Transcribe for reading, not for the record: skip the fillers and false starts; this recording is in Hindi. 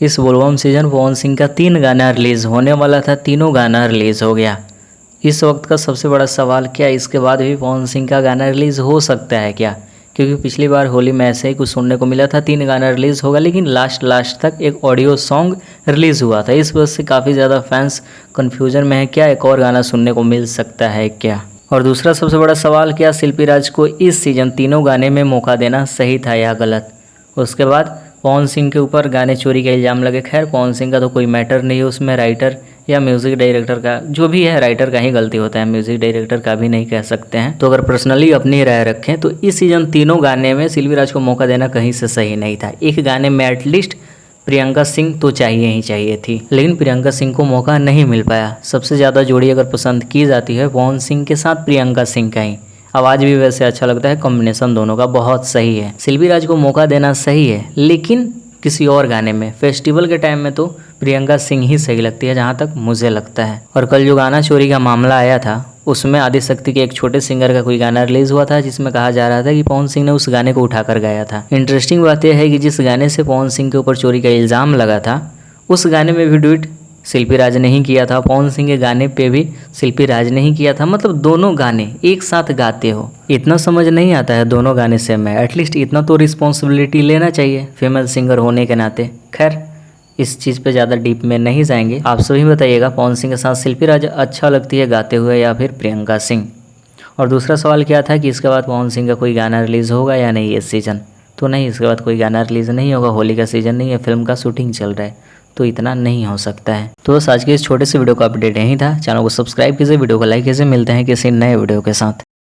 इस बोलबम सीजन पवन सिंह का 3 गाना रिलीज़ होने वाला था, तीनों गाना रिलीज़ हो गया। इस वक्त का सबसे बड़ा सवाल, क्या इसके बाद भी पवन सिंह का गाना रिलीज़ हो सकता है क्या? क्योंकि पिछली बार होली में ऐसे ही कुछ सुनने को मिला था, 3 गाना रिलीज़ होगा, लेकिन लास्ट तक एक ऑडियो सॉन्ग रिलीज़ हुआ था। इस वजह से काफ़ी ज़्यादा फैंस कन्फ्यूजन में है, क्या एक और गाना सुनने को मिल सकता है क्या? और दूसरा सबसे बड़ा सवाल, क्या शिल्पी राज को इस सीज़न तीनों गाने में मौका देना सही था या गलत? उसके बाद पवन सिंह के ऊपर गाने चोरी का इल्ज़ाम लगे। खैर पवन सिंह का तो कोई मैटर नहीं है उसमें, राइटर या म्यूज़िक डायरेक्टर का जो भी है, राइटर का ही गलती होता है, म्यूज़िक डायरेक्टर का भी नहीं कह सकते हैं। तो अगर पर्सनली अपनी राय रखें तो इस सीज़न तीनों गाने में शिल्पी राज को मौका देना कहीं से सही नहीं था। एक गाने में एटलीस्ट प्रियंका सिंह तो चाहिए ही चाहिए थी, लेकिन प्रियंका सिंह को मौका नहीं मिल पाया। सबसे ज़्यादा जोड़ी अगर पसंद की जाती है पवन सिंह के साथ प्रियंका सिंह का ही, आवाज़ भी वैसे अच्छा लगता है, कॉम्बिनेशन दोनों का बहुत सही है। शिल्पी राज को मौका देना सही है, लेकिन किसी और गाने में। फेस्टिवल के टाइम में तो प्रियंका सिंह ही सही लगती है जहाँ तक मुझे लगता है। और कल जो गाना चोरी का मामला आया था उसमें आदिशक्ति के एक छोटे सिंगर का कोई गाना रिलीज़ हुआ था, जिसमें कहा जा रहा था कि पवन सिंह ने उस गाने को उठाकर गाया था। इंटरेस्टिंग बात यह है कि जिस गाने से पवन सिंह के ऊपर चोरी का इल्ज़ाम लगा था उस गाने में भी डुएट शिल्पी राज ने ही किया था, पवन सिंह के गाने पे भी शिल्पी राज ने ही किया था। मतलब दोनों गाने एक साथ गाते हो, इतना समझ नहीं आता है दोनों गाने से मैं, एटलीस्ट इतना तो रिस्पॉन्सिबिलिटी लेना चाहिए फीमेल सिंगर होने के नाते। खैर इस चीज़ पे ज़्यादा डीप में नहीं जाएंगे। आप सभी बताइएगा पवन सिंह के साथ शिल्पी राज अच्छा लगती है गाते हुए या फिर प्रियंका सिंह? और दूसरा सवाल क्या था कि इसके बाद पवन सिंह का कोई गाना रिलीज़ होगा या नहीं इस सीज़न? तो नहीं, इसके बाद कोई गाना रिलीज़ नहीं होगा, होली का सीज़न नहीं है, फिल्म का शूटिंग चल रहा है, तो इतना नहीं हो सकता है। तो बस आज के इस छोटे से वीडियो का अपडेट यही था। चैनल को सब्सक्राइब कीजिए, वीडियो को लाइक कीजिए। मिलते हैं किसी नए वीडियो के साथ।